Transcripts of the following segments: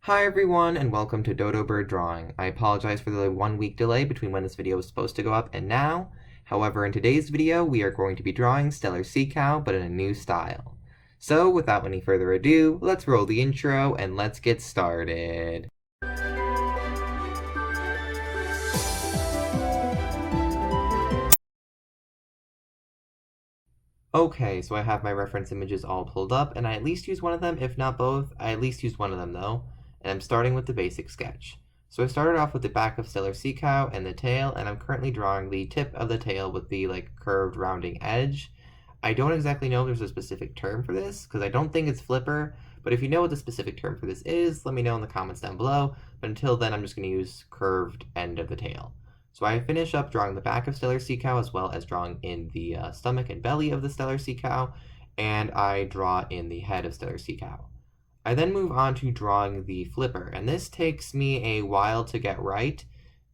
Hi everyone, and welcome to Dodo Bird Drawing. I apologize for the 1 week delay between when this video was supposed to go up and now. However, in today's video, we are going to be drawing Steller Sea Cow, but in a new style. So, without any further ado, let's roll the intro and let's get started. Okay, so I have my reference images all pulled up, and I at least use one of them, if not both. I at least use one of them though, and I'm starting with the basic sketch. So I started off with the back of Steller Sea Cow and the tail, and I'm currently drawing the tip of the tail with the curved rounding edge. I don't exactly know if there's a specific term for this, because I don't think it's flipper, but if you know what the specific term for this is, let me know in the comments down below. But until then, I'm just going to use curved end of the tail. So I finish up drawing the back of Steller Sea Cow as well as drawing in the stomach and belly of the Steller Sea Cow, and I draw in the head of Steller Sea Cow. I then move on to drawing the flipper, and this takes me a while to get right.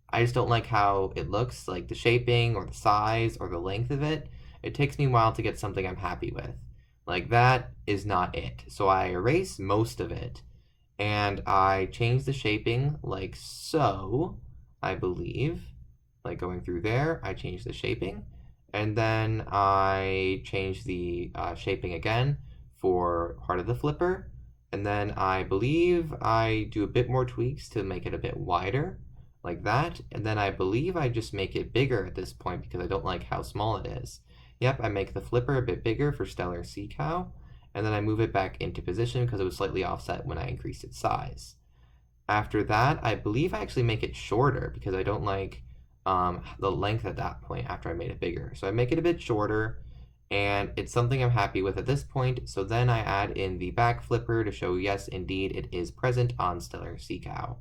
I just don't like how it looks, like the shaping or the size or the length of it. It takes me a while to get something I'm happy with. Like that is not it. So I erase most of it, and I change the shaping like so, I believe. Like going through there, I change the shaping, and then I change the shaping again for part of the flipper, and then I believe I do a bit more tweaks to make it a bit wider, like that, and then I believe I just make it bigger at this point because I don't like how small it is. Yep, I make the flipper a bit bigger for Steller Sea Cow, and then I move it back into position because it was slightly offset when I increased its size. After that, I believe I actually make it shorter because I don't like the length at that point after I made it bigger. So I make it a bit shorter, and it's something I'm happy with at this point. So then I add in the back flipper to show, yes, indeed, it is present on Steller Sea Cow.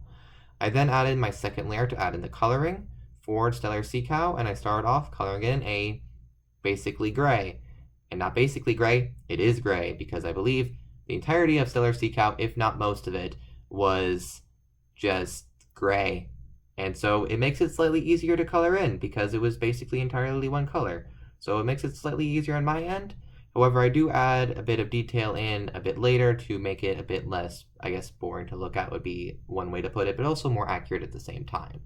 I then added my second layer to add in the coloring for Steller Sea Cow, and I started off coloring in a basically gray. And not basically gray, it is gray, because I believe the entirety of Steller Sea Cow, if not most of it, was just gray. And so it makes it slightly easier to color in because it was basically entirely one color. So it makes it slightly easier on my end. However, I do add a bit of detail in a bit later to make it a bit less, I guess, boring to look at would be one way to put it, but also more accurate at the same time.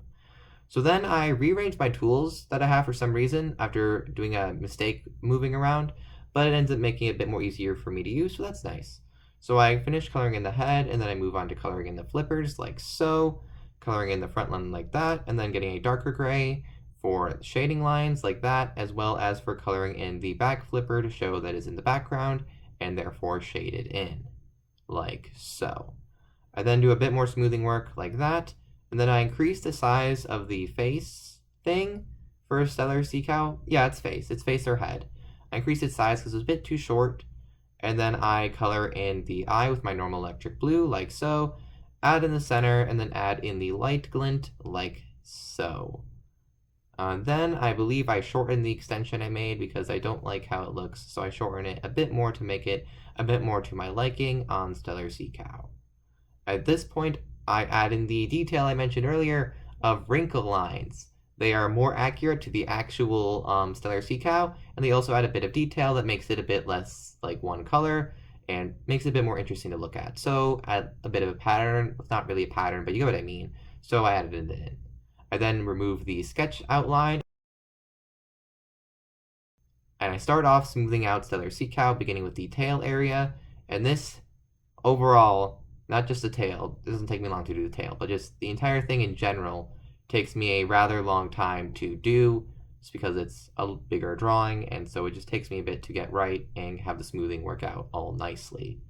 So then I rearrange my tools that I have for some reason after doing a mistake moving around, but it ends up making it a bit more easier for me to use, so that's nice. So I finish coloring in the head, and then I move on to coloring in the flippers like so, coloring in the front line like that, and then getting a darker gray for shading lines like that, as well as for coloring in the back flipper to show that it's in the background and therefore shaded in, like so. I then do a bit more smoothing work like that, and then I increase the size of the face thing for Steller Sea Cow. Yeah, it's face or head. I increase its size because it's a bit too short, and then I color in the eye with my normal electric blue like so, add in the center, and then add in the light glint like so. Then I believe I shorten the extension I made because I don't like how it looks, so I shorten it a bit more to make it a bit more to my liking on Steller Sea Cow. At this point, I add in the detail I mentioned earlier of wrinkle lines. They are more accurate to the actual Steller Sea Cow, and they also add a bit of detail that makes it a bit less like one color and makes it a bit more interesting to look at. So add a bit of a pattern. It's not really a pattern, but you get what I mean. So I added it in. I then remove the sketch outline, and I start off smoothing out Steller Sea Cow, beginning with the tail area. And this overall, not just the tail, it doesn't take me long to do the tail, but just the entire thing in general takes me a rather long time to do, just because it's a bigger drawing, and so it just takes me a bit to get right and have the smoothing work out all nicely.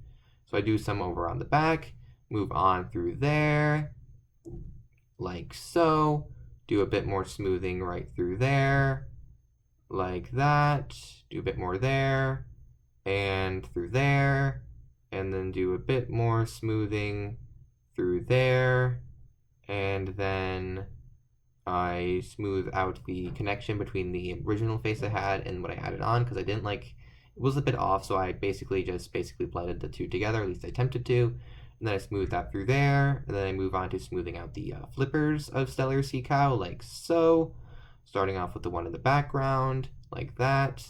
So I do some over on the back, move on through there, like so, do a bit more smoothing right through there, like that, do a bit more there, and through there, and then do a bit more smoothing through there, and then I smooth out the connection between the original face I had and what I added on because I didn't like it was a bit off, so I basically blended the two together, at least I attempted to, and then I smooth that through there, and then I move on to smoothing out the flippers of Steller Sea Cow, like so, starting off with the one in the background, like that,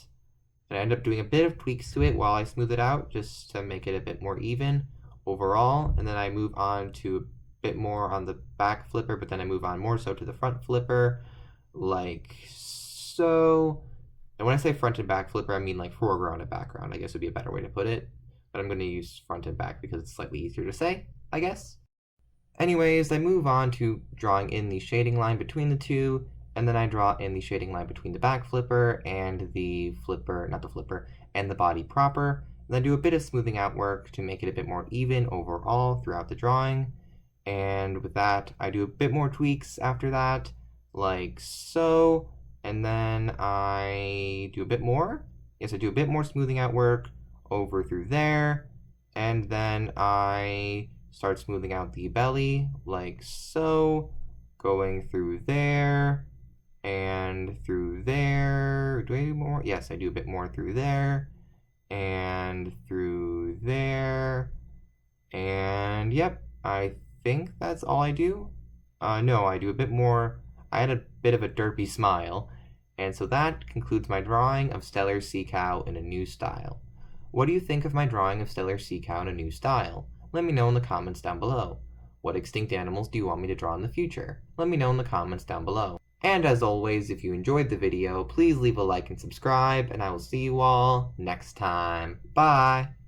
and I end up doing a bit of tweaks to it while I smooth it out, just to make it a bit more even overall, and then I move on to a bit more on the back flipper, but then I move on more so to the front flipper, like so. And when I say front and back flipper, I mean like foreground and background, I guess would be a better way to put it. But I'm going to use front and back because it's slightly easier to say, I guess. Anyways, I move on to drawing in the shading line between the two, and then I draw in the shading line between the back flipper and the flipper, not the flipper, and the body proper. And then do a bit of smoothing out work to make it a bit more even overall throughout the drawing. And with that, I do a bit more tweaks after that, like so. And then I do a bit more. Yes, I do a bit more smoothing out work over through there. And then I start smoothing out the belly, like so. Going through there and through there. Do I do more? Yes, I do a bit more through there and through there. And yep, I think that's all I do. No, I do a bit more. I had a bit of a derpy smile. And so that concludes my drawing of Steller sea cow in a new style. What do you think of my drawing of Steller sea cow in a new style? Let me know in the comments down below. What extinct animals do you want me to draw in the future? Let me know in the comments down below. And as always, if you enjoyed the video, please leave a like and subscribe, and I will see you all next time. Bye!